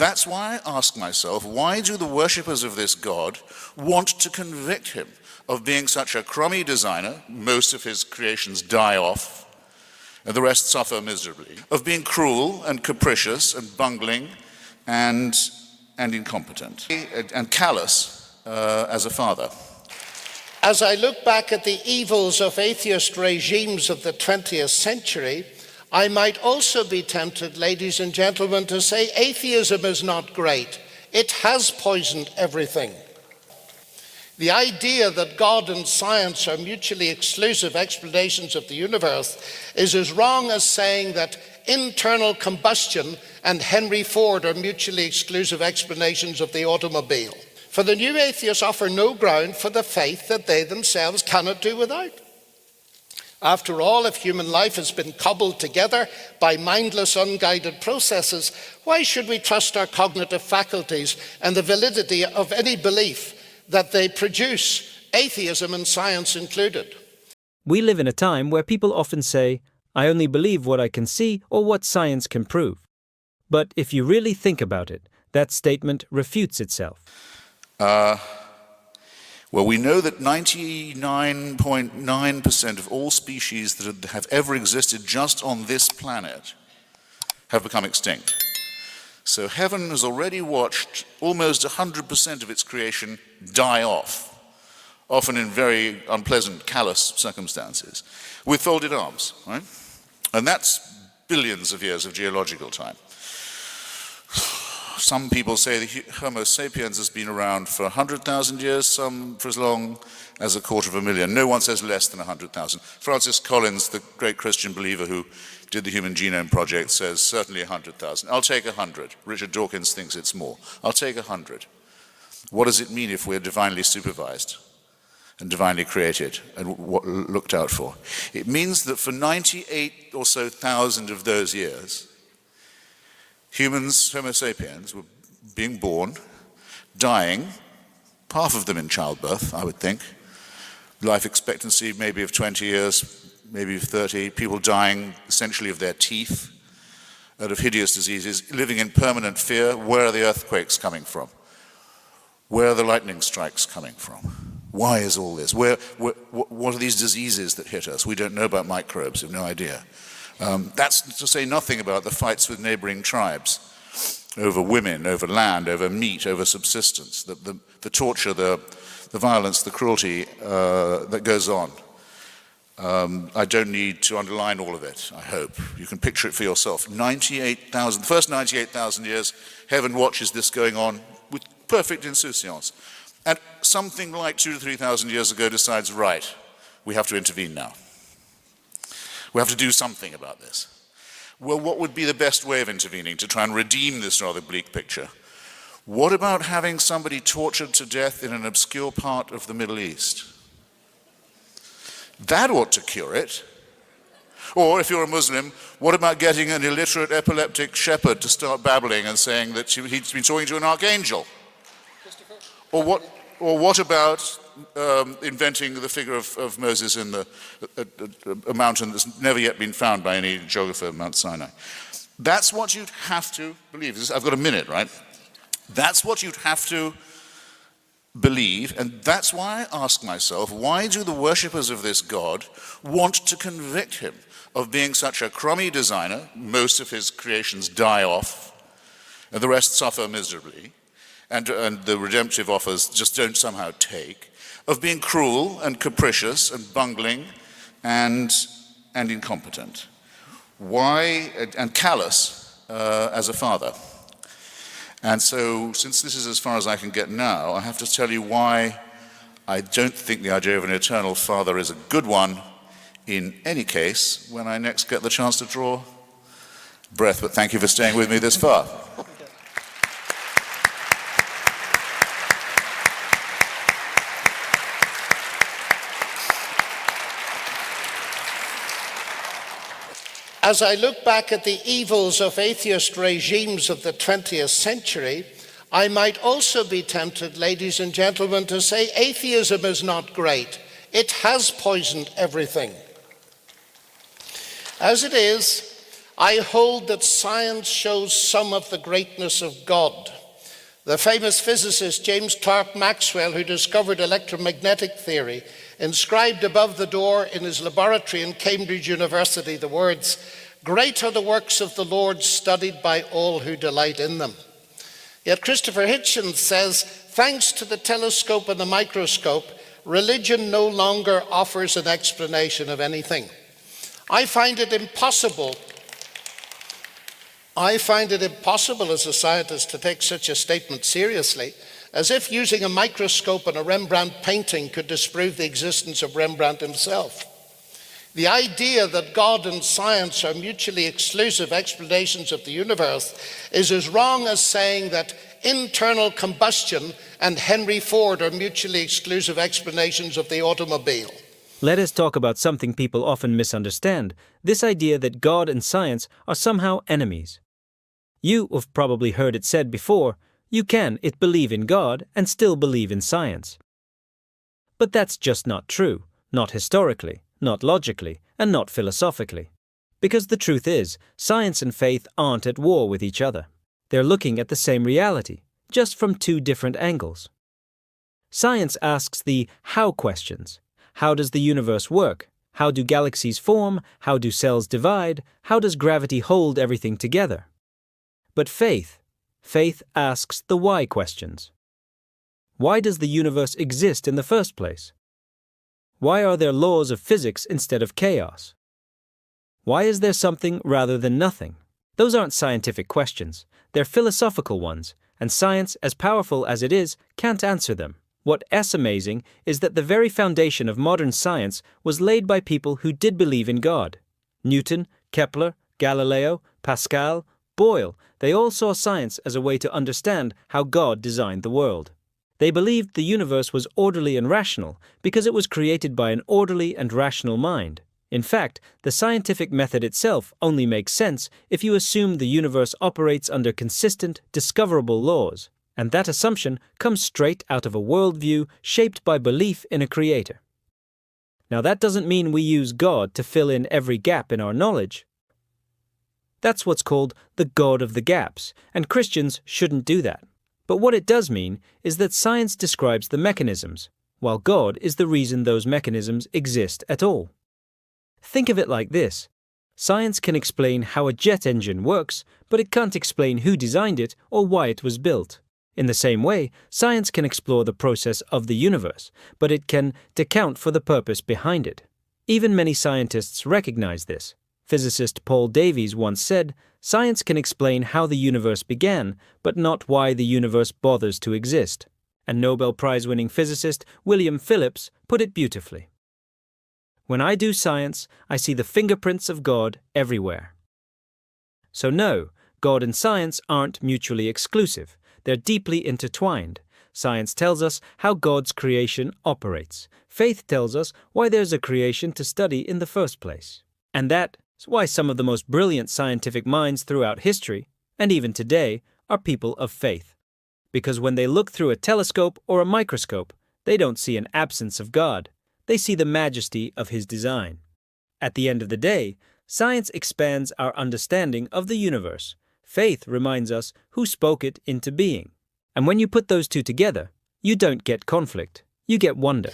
That's why I ask myself, why do the worshippers of this God want to convict him of being such a crummy designer, most of his creations die off, and the rest suffer miserably, of being cruel and capricious and bungling and incompetent, and callous as a father? As I look back at the evils of atheist regimes of the 20th century, I might also be tempted, ladies and gentlemen, to say atheism is not great. It has poisoned everything. The idea that God and science are mutually exclusive explanations of the universe is as wrong as saying that internal combustion and Henry Ford are mutually exclusive explanations of the automobile. For the new atheists offer no ground for the faith that they themselves cannot do without. After all, if human life has been cobbled together by mindless, unguided processes, why should we trust our cognitive faculties and the validity of any belief that they produce, atheism and science included? We live in a time where people often say, "I only believe what I can see or what science can prove." But if you really think about it, that statement refutes itself. Well, we know that 99.9% of all species that have ever existed just on this planet have become extinct. So heaven has already watched almost 100% of its creation die off, often in very unpleasant, callous circumstances, with folded arms, right? And that's billions of years of geological time. Some people say the Homo sapiens has been around for 100,000 years, some for as long as 250,000. No one says less than 100,000. Francis Collins, the great Christian believer who did the Human Genome Project, says certainly 100,000. I'll take 100. Richard Dawkins thinks it's more. I'll take 100. What does it mean if we're divinely supervised and divinely created and looked out for? It means that for 98 or so thousand of those years, humans, Homo sapiens, were being born, dying, half of them in childbirth, I would think. Life expectancy maybe of 20 years, maybe of 30. People dying essentially of their teeth and of hideous diseases, living in permanent fear. Where are the earthquakes coming from? Where are the lightning strikes coming from? Why is all this? What are these diseases that hit us? We don't know about microbes, we have no idea. That's to say nothing about the fights with neighboring tribes over women, over land, over meat, over subsistence, the torture, the violence, the cruelty that goes on. I don't need to underline all of it, I hope. You can picture it for yourself. 98,000, the first 98,000 years, heaven watches this going on with perfect insouciance. And something like 2,000 to 3,000 years ago decides, right, we have to intervene now. We have to do something about this. Well, what would be the best way of intervening to try and redeem this rather bleak picture? What about having somebody tortured to death in an obscure part of the Middle East? That ought to cure it. Or if you're a Muslim, what about getting an illiterate epileptic shepherd to start babbling and saying that he's been talking to an archangel? Or what about inventing the figure of Moses in a mountain that's never yet been found by any geographer, Mount Sinai? That's what you'd have to believe. I've got a minute, right? That's what you'd have to believe, and that's why I ask myself, why do the worshippers of this God want to convict him of being such a crummy designer, most of his creations die off, and the rest suffer miserably, and the redemptive offers just don't somehow take, of being cruel and capricious and bungling and incompetent? Why, and callous as a father? And so, since this is as far as I can get now, I have to tell you why I don't think the idea of an eternal father is a good one in any case when I next get the chance to draw breath. But thank you for staying with me this far. As I look back at the evils of atheist regimes of the 20th century, I might also be tempted, ladies and gentlemen, to say atheism is not great. It has poisoned everything. As it is, I hold that science shows some of the greatness of God. The famous physicist James Clerk Maxwell, who discovered electromagnetic theory, inscribed above the door in his laboratory in Cambridge University the words, "Great are the works of the Lord, studied by all who delight in them." Yet Christopher Hitchen says, thanks to the telescope and the microscope, religion no longer offers an explanation of anything. I find it impossible as a scientist to take such a statement seriously, as if using a microscope and a Rembrandt painting could disprove the existence of Rembrandt himself. The idea that God and science are mutually exclusive explanations of the universe is as wrong as saying that internal combustion and Henry Ford are mutually exclusive explanations of the automobile. Let us talk about something people often misunderstand, this idea that God and science are somehow enemies. You have probably heard it said before, you can believe in God and still believe in science. But that's just not true, not historically, not logically, and not philosophically. Because the truth is, science and faith aren't at war with each other. They're looking at the same reality, just from two different angles. Science asks the how questions. How does the universe work? How do galaxies form? How do cells divide? How does gravity hold everything together? But faith asks the why questions. Why does the universe exist in the first place? Why are there laws of physics instead of chaos? Why is there something rather than nothing? Those aren't scientific questions. They're philosophical ones, and science, as powerful as it is, can't answer them. What is amazing is that the very foundation of modern science was laid by people who did believe in God. Newton, Kepler, Galileo, Pascal, Boyle, they all saw science as a way to understand how God designed the world. They believed the universe was orderly and rational because it was created by an orderly and rational mind. In fact, the scientific method itself only makes sense if you assume the universe operates under consistent, discoverable laws, and that assumption comes straight out of a worldview shaped by belief in a creator. Now, that doesn't mean we use God to fill in every gap in our knowledge. That's what's called the God of the gaps, and Christians shouldn't do that. But what it does mean is that science describes the mechanisms, while God is the reason those mechanisms exist at all. Think of it like this. Science can explain how a jet engine works, but it can't explain who designed it or why it was built. In the same way, science can explore the process of the universe, but it can account for the purpose behind it. Even many scientists recognize this. Physicist Paul Davies once said, "Science can explain how the universe began, but not why the universe bothers to exist." And Nobel Prize-winning physicist William Phillips put it beautifully. When I do science, I see the fingerprints of God everywhere. So no, God and science aren't mutually exclusive. They're deeply intertwined. Science tells us how God's creation operates. Faith tells us why there's a creation to study in the first place. And that's why some of the most brilliant scientific minds throughout history, and even today, are people of faith. Because when they look through a telescope or a microscope, they don't see an absence of God. They see the majesty of His design. At the end of the day, science expands our understanding of the universe. Faith reminds us who spoke it into being. And when you put those two together, you don't get conflict, you get wonder.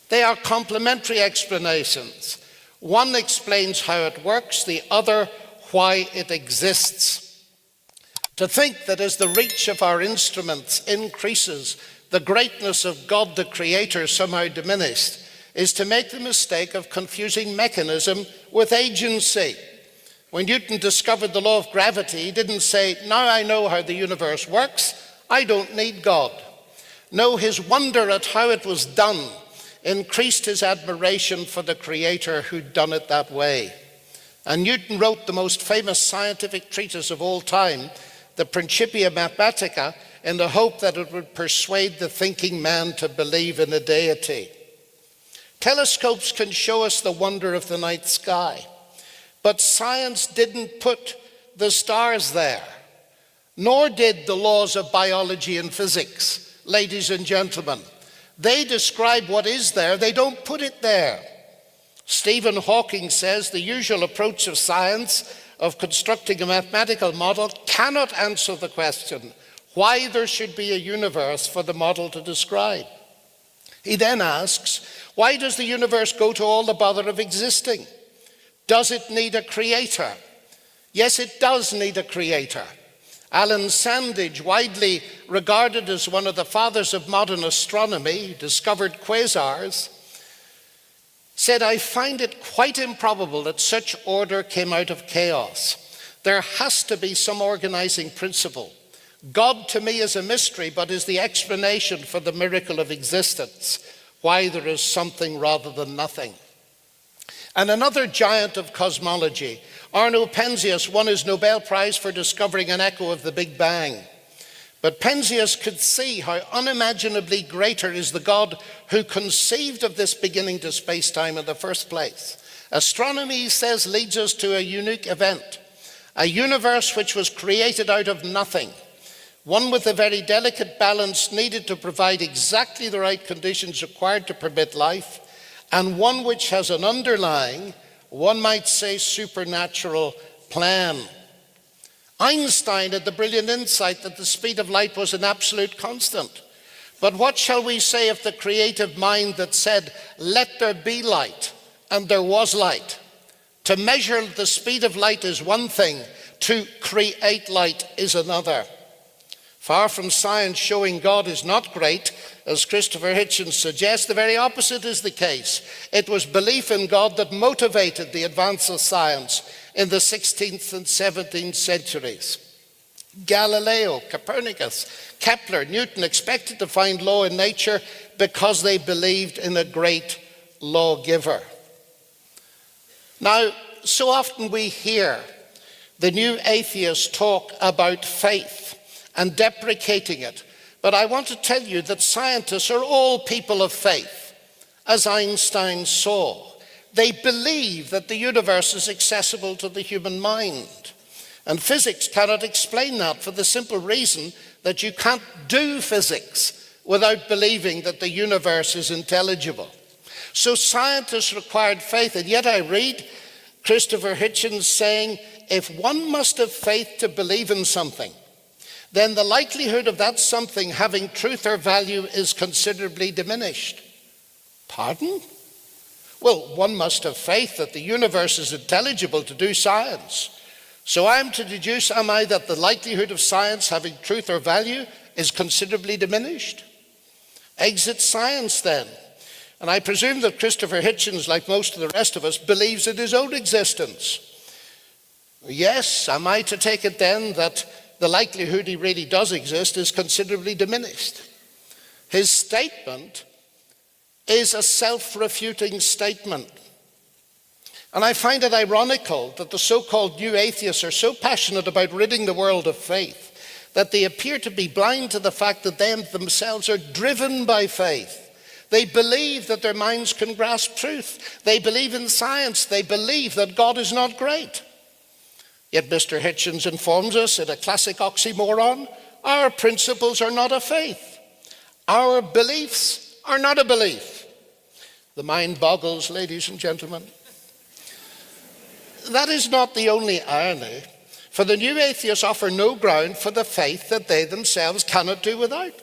They are complementary explanations. One explains how it works, the other why it exists. To think that as the reach of our instruments increases, the greatness of God the Creator somehow diminished is to make the mistake of confusing mechanism with agency. When Newton discovered the law of gravity, he didn't say, "Now I know how the universe works, I don't need God." No, his wonder at how it was done increased his admiration for the Creator who'd done it that way. And Newton wrote the most famous scientific treatise of all time, the Principia Mathematica, in the hope that it would persuade the thinking man to believe in a deity. Telescopes can show us the wonder of the night sky, but science didn't put the stars there, nor did the laws of biology and physics, ladies and gentlemen. They describe what is there, they don't put it there. Stephen Hawking says the usual approach of science of constructing a mathematical model cannot answer the question why there should be a universe for the model to describe. He then asks, why does the universe go to all the bother of existing? Does it need a creator? Yes, it does need a creator. Alan Sandage, widely regarded as one of the fathers of modern astronomy, discovered quasars, said, I find it quite improbable that such order came out of chaos. There has to be some organizing principle. God to me is a mystery, but is the explanation for the miracle of existence, why there is something rather than nothing. And another giant of cosmology, Arno Penzias, won his Nobel Prize for discovering an echo of the Big Bang. But Penzias could see how unimaginably greater is the God who conceived of this beginning to space-time in the first place. Astronomy, he says, leads us to a unique event, a universe which was created out of nothing, one with a very delicate balance needed to provide exactly the right conditions required to permit life, and one which has an underlying, one might say, supernatural plan. Einstein had the brilliant insight that the speed of light was an absolute constant. But what shall we say of the creative mind that said, let there be light, and there was light? To measure the speed of light is one thing, to create light is another. Far from science showing God is not great, as Christopher Hitchen suggests, the very opposite is the case. It was belief in God that motivated the advance of science in the 16th and 17th centuries. Galileo, Copernicus, Kepler, Newton expected to find law in nature because they believed in a great lawgiver. Now, so often we hear the new atheists talk about faith and deprecating it. But I want to tell you that scientists are all people of faith, as Einstein saw. They believe that the universe is accessible to the human mind. And physics cannot explain that for the simple reason that you can't do physics without believing that the universe is intelligible. So scientists required faith, and yet I read Christopher Hitchen saying, if one must have faith to believe in something, then the likelihood of that something having truth or value is considerably diminished. Pardon? Well, one must have faith that the universe is intelligible to do science. So I am to deduce, am I, that the likelihood of science having truth or value is considerably diminished? Exit science then. And I presume that Christopher Hitchens, like most of the rest of us, believes in his own existence. Yes, am I to take it then that the likelihood he really does exist is considerably diminished? His statement is a self-refuting statement. And I find it ironical that the so-called new atheists are so passionate about ridding the world of faith that they appear to be blind to the fact that they themselves are driven by faith. They believe that their minds can grasp truth. They believe in science. They believe that God is not great. Yet Mr. Hitchens informs us in a classic oxymoron, our principles are not a faith. Our beliefs are not a belief. The mind boggles, ladies and gentlemen. That is not the only irony, for the new atheists offer no ground for the faith that they themselves cannot do without.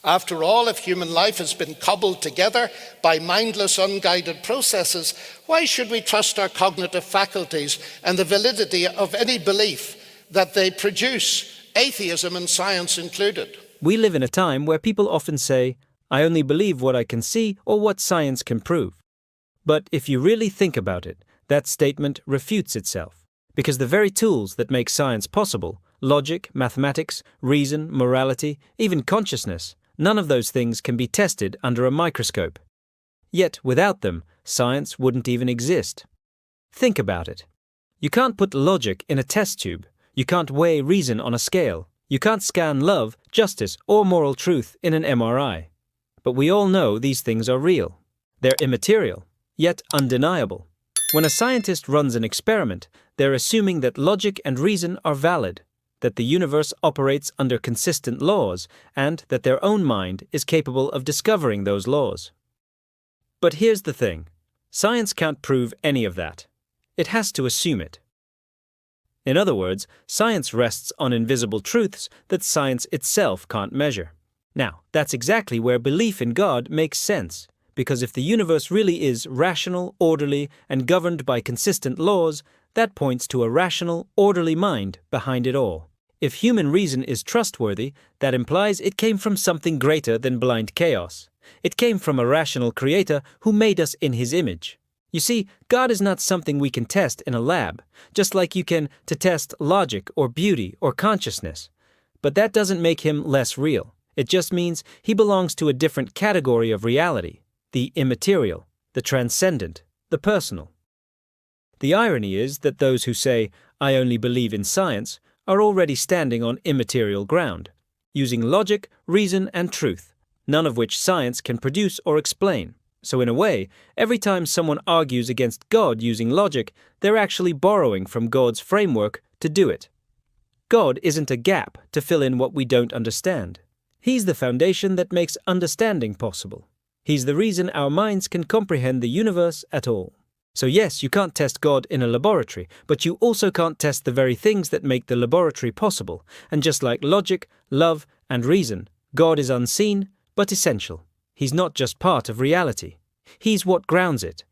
After all, if human life has been cobbled together by mindless, unguided processes, why should we trust our cognitive faculties and the validity of any belief that they produce, atheism and science included? We live in a time where people often say, I only believe what I can see or what science can prove. But if you really think about it, that statement refutes itself, because the very tools that make science possible, logic, mathematics, reason, morality, even consciousness, none of those things can be tested under a microscope. Yet, without them, science wouldn't even exist. Think about it. You can't put logic in a test tube. You can't weigh reason on a scale. You can't scan love, justice, or moral truth in an MRI. But we all know these things are real. They're immaterial, yet undeniable. When a scientist runs an experiment, they're assuming that logic and reason are valid, that the universe operates under consistent laws, and that their own mind is capable of discovering those laws. But here's the thing. Science can't prove any of that. It has to assume it. In other words, science rests on invisible truths that science itself can't measure. Now, that's exactly where belief in God makes sense, because if the universe really is rational, orderly, and governed by consistent laws, that points to a rational, orderly mind behind it all. If human reason is trustworthy, that implies it came from something greater than blind chaos. It came from a rational creator who made us in his image. You see, God is not something we can test in a lab, just like you can to test logic or beauty or consciousness. But that doesn't make him less real. It just means he belongs to a different category of reality, the immaterial, the transcendent, the personal. The irony is that those who say, "I only believe in science," are already standing on immaterial ground, using logic, reason, and truth, none of which science can produce or explain. So in a way, every time someone argues against God using logic, they're actually borrowing from God's framework to do it. God isn't a gap to fill in what we don't understand. He's the foundation that makes understanding possible. He's the reason our minds can comprehend the universe at all. So yes, you can't test God in a laboratory, but you also can't test the very things that make the laboratory possible. And just like logic, love, and reason, God is unseen, but essential. He's not just part of reality. He's what grounds it.